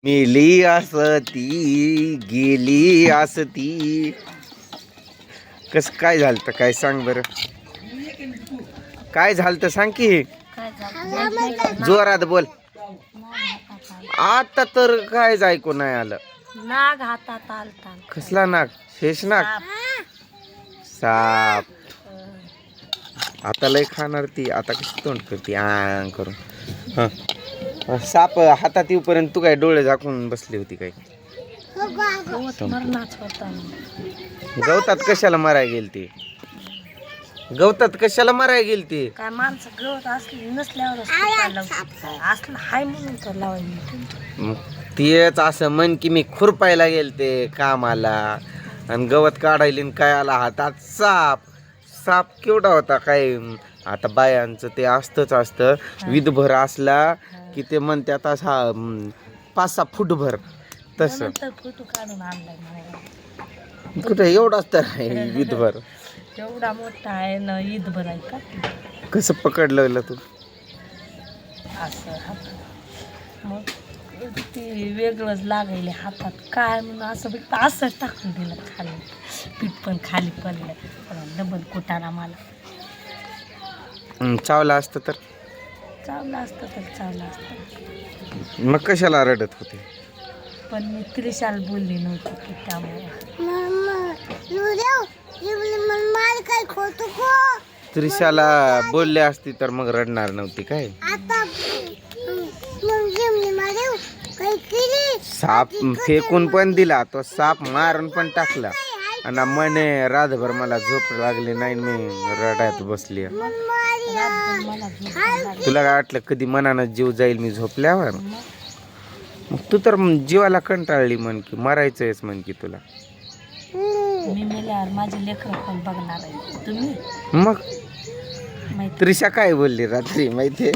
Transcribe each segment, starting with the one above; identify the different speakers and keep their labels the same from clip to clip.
Speaker 1: मेली असती गेली असती. कस काय झालं काय सांग बरं. काय झालं सांग की. जोरात बोल. आता तर कायच ऐकू नाही आलं.
Speaker 2: नाग हातात आलता.
Speaker 1: कसला नाग. शेष नाग. साप. आता लय खाणार ती. आता कशी तोंड करते आंग करून. हा साप हातात येऊपर्यंत तू काय डोळे झाकून बसली होती काय. गवतात कशाला मारायला गेलती. गवतात कशाला मारायला गेलती.
Speaker 2: काय माणसं गवत असली नसल्यावर असलं हाय म्हणून तर लावायला.
Speaker 1: तेच असं म्हण की मी खुरपायला गेलते कामाला आणि गवत काढायला काय आला हातात साप. साप केवढा होता काय. आता बायांचं ते असतं विधभर असला की ते म्हणतात असा 5-6 फूटभर तसं.
Speaker 2: फोटो काढून आणलाय
Speaker 1: कुठे एवढाच तर आहे विधभर.
Speaker 2: एवढा मोठा आहे ना ईदभर आहे का.
Speaker 1: कसं पकडलं तू.
Speaker 2: असं हात मग ते वेगळंच लागायले हातात काय म्हणून असं टाकून दिलं खाली. पीठ पण खाली पडलं डबल कुटाणा मला.
Speaker 1: चावला असतं तर.
Speaker 2: चावलं असतं तर चावलं असतं.
Speaker 1: मग कशाला रडत होते.
Speaker 2: पण मी त्रिशाल बोलली नव्हती की त्यामुळे.
Speaker 1: त्रिशाला बोलले असती तर मग रडणार नव्हती काय. साप फेकून पण दिला तो साप मारून पण टाकला आणि म्हणे रातभर मला झोप लागली नाही मी रडायत बसली. तुला काय वाटलं कधी मनानं जीव जाईल मी झोपल्यावर. मग तू तर जीवाला कंटाळली म्हण की मरायचंयच म्हण की तुला.
Speaker 2: मी मेल्यावर माझी लेकरं पण बघणार आहे तुम्ही.
Speaker 1: मग त्रिशा काय बोलली रात्री माहितीये.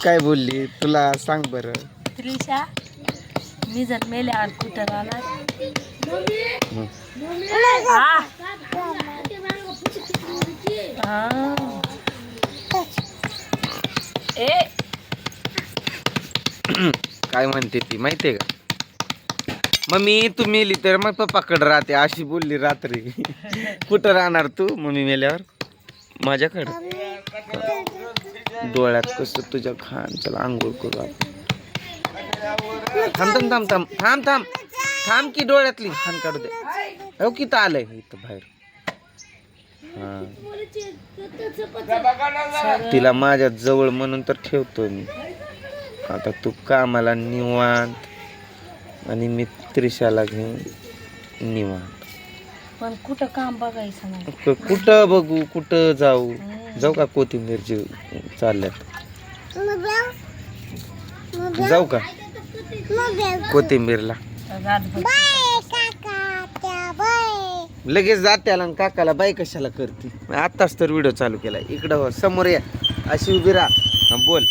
Speaker 1: काय बोलली तुला सांग बरं.
Speaker 2: त्रिशा मी जर मेल्यावर कुठं राहणार.
Speaker 1: काय म्हणते ती माहितीये का. मम्मी तू मेली तर मग पप्पाकडे राहते अशी बोलली रात्री. कुठं राहणार तू मम्मी मेल्यावर. माझ्याकडं. डोळ्यात कसं तुझ्या खान. चला आंघोळ करू आपण. थांब थांब थांब थांब थांब थांब की डोळ्यातली खान काढू दे. हो किती आलंय इथं बाहेर. तिला माझ्या जवळ म्हणून तर ठेवतो मी. आता तू कामाला निवांत आणि मी त्रिशाला घेऊन निवांत.
Speaker 2: पण कुठं काम बघायचं नाही.
Speaker 1: कुठं बघू कुठं जाऊ. जाऊ का कोथिंबीरची चालल्यात. जाऊ का कोथिंबीरला. लगेच जात्याला काकाला बाई कशाला करते. आत्ताच तर व्हिडिओ चालू केलाय. इकडं समोर या अशी उभी राहा बोल.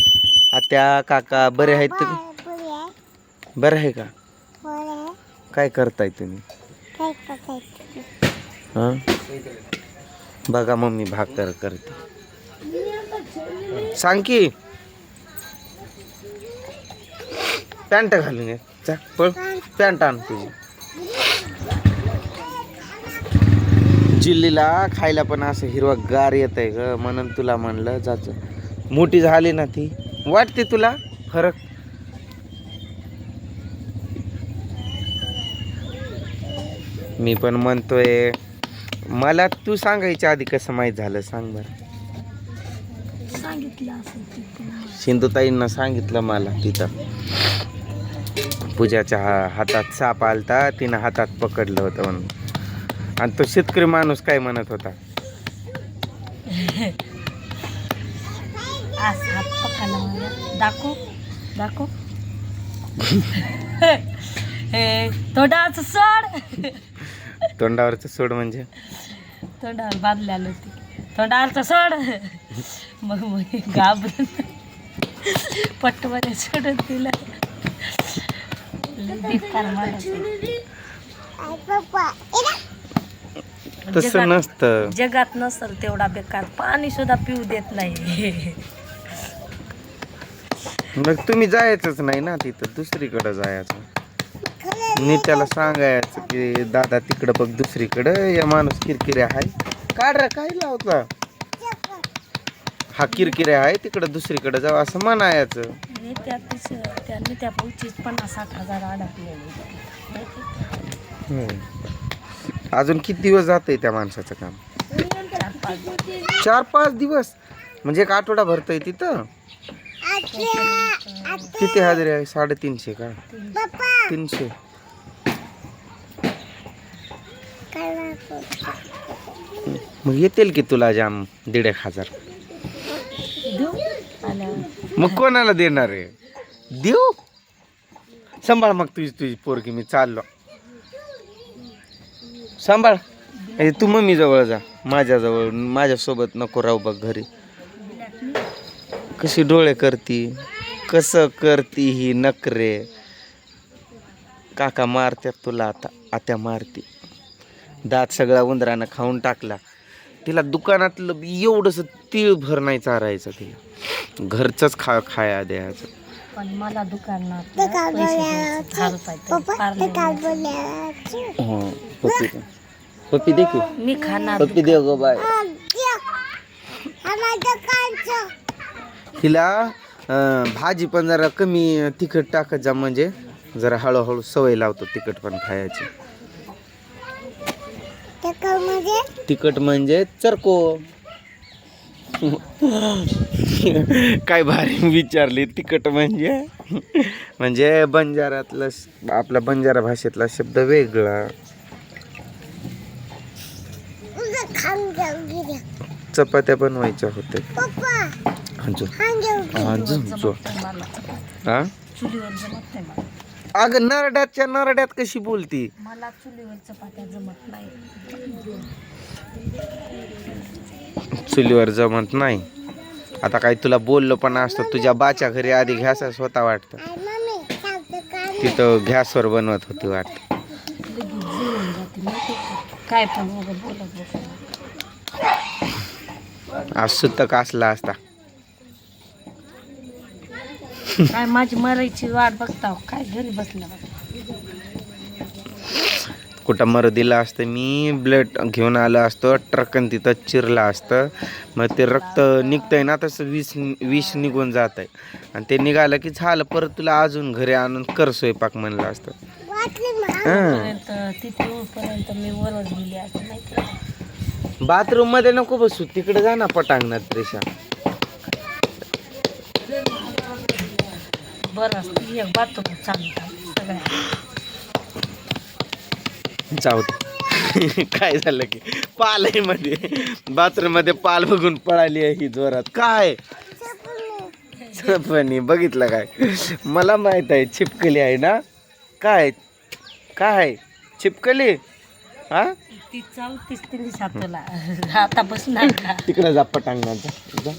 Speaker 1: आत्या काका बरे आहेत तुम्ही. बरं आहे का. काय करताय तुम्ही. हा बघा मम्मी भाकर करते. सांग की. पॅन्ट घालून ये जा पळ. पॅन्ट आण तुझी. जिल्लीला खायला पण असं हिरवा गार येत आहे ग म्हणून तुला म्हणलं जाच. मोठी झाली ना ती वाटते तुला फरक. मी पण म्हणतोय मला तू सांगायच्या आधी कसं माहीत झालं सांग बरं.
Speaker 2: सांगितलं असं
Speaker 1: सिंधुताईंना सांगितलं मला तिथं. पूजाच्या हातात साप आलता तिनं हातात पकडलं होतं म्हणून. आणि तो शेतकरी माणूस काय म्हणत होता.
Speaker 2: दाखव दाखव. तोंडावरचं सोड.
Speaker 1: तोंडावरचं सोड म्हणजे
Speaker 2: तोंडावर बांधलेलं होती. तोंडावरचं सोड. मग घाबरून पटमध्ये सोडून दिलं.
Speaker 1: तसं नसतं.
Speaker 2: जगात नसल तेवढा बेकार पाणी सुद्धा पिऊ देत नाही.
Speaker 1: मग तुम्ही जायचंच नाही ना तिथं, दुसरीकडं जायचं. मी त्याला सांगायचं की दादा तिकडं बघ दुसरीकडं, या माणूस किरकिरे आहे. काढ रे, काय लावता हा किरकिरे आहे, तिकडं दुसरीकडे जाऊ असं म्हणायचं.
Speaker 2: त्यांनी त्या भाऊचीच 50,000-60,000 अडकलेले.
Speaker 1: अजून किती दिवस जातंय त्या माणसाचं काम? 4-5 दिवस म्हणजे एक आठवडा भरतोय तिथं. किती हजेरी आहे? 350 का? 300. मग येतील की तुला जाम 1,500. मग कोणाला देणार आहे? देऊ. सांभाळ मग तुझी पोरगी, मी चाललो. सांभाळ. तू मम्मी जवळ जा, माझ्याजवळ, माझ्यासोबत नको राहू बघ घरी. कशी डोळे करती, कसं करती ही नखरे. काका मारत्यात तुला आता, आत्या मारती. दात सगळा उंदरानं खाऊन टाकला. तिला दुकानातलं एवढंस तीळ भर नाही चारायचं, तिला घरचंच खाया द्यायचं.
Speaker 2: पण मला दुकानात
Speaker 1: पप्पी दे की,
Speaker 2: मी खाणार.
Speaker 1: पप्पी दे गो बाय. हिला भाजी पण जरा कमी तिखट टाकत जा, म्हणजे जरा हळूहळू सवय लावतो तिखट पण खायची. तिखट म्हणजे चरको. काय भारी विचारली. तिखट म्हणजे बंजारातलं, आपल्या बंजारा भाषेतला शब्द वेगळा. चपात्या बनवायच्या होते. अगं नरड्यात कशी बोलती?
Speaker 2: मला चुलीवर चपात्या जमत नाही.
Speaker 1: चुलीवर जमत नाही. आता काही तुला बोललो पण असतं, तुझ्या बाच्या घरी आधी गॅसच होता वाटतं, तिथं गॅसवर बनवत होती वाटतं.
Speaker 2: काय पण बोलत
Speaker 1: आज सुतक असला असता.
Speaker 2: काय माझी मरायची वाट बघता काय, घरी बसल्या
Speaker 1: कुठं मर दिलं असतं मी, ब्लड घेऊन आलं असतं, ट्रकन तिथं चिरलं असतं. मग ते रक्त निघतंय ना, तसं विष निघून जात आहे. आणि ते निघालं की झालं, परत तुला अजून घरी आणून कर स्वयंपाक म्हणलं असतं.
Speaker 2: तिथे येऊपर्यंत मी वरच गेली असते माहिती.
Speaker 1: बाथरूम मध्ये नको बसू, तिकडे जा ना पटांगणात रेषा.
Speaker 2: बरं असतं एक बाथरूम चालू सगळ्या.
Speaker 1: जाऊ दे. काय झालं की पालईमध्ये, बाथरूम मध्ये पाल बघून पळाली आहे ही जोरात. काय सपनी बघितलं काय? मला माहित आहे छिपकली आहे ना. काय काय छिपकली? हा
Speaker 2: ती 34 दिवसात तुला आता बसणार का?
Speaker 1: तिकडे जा पटांगणात जा.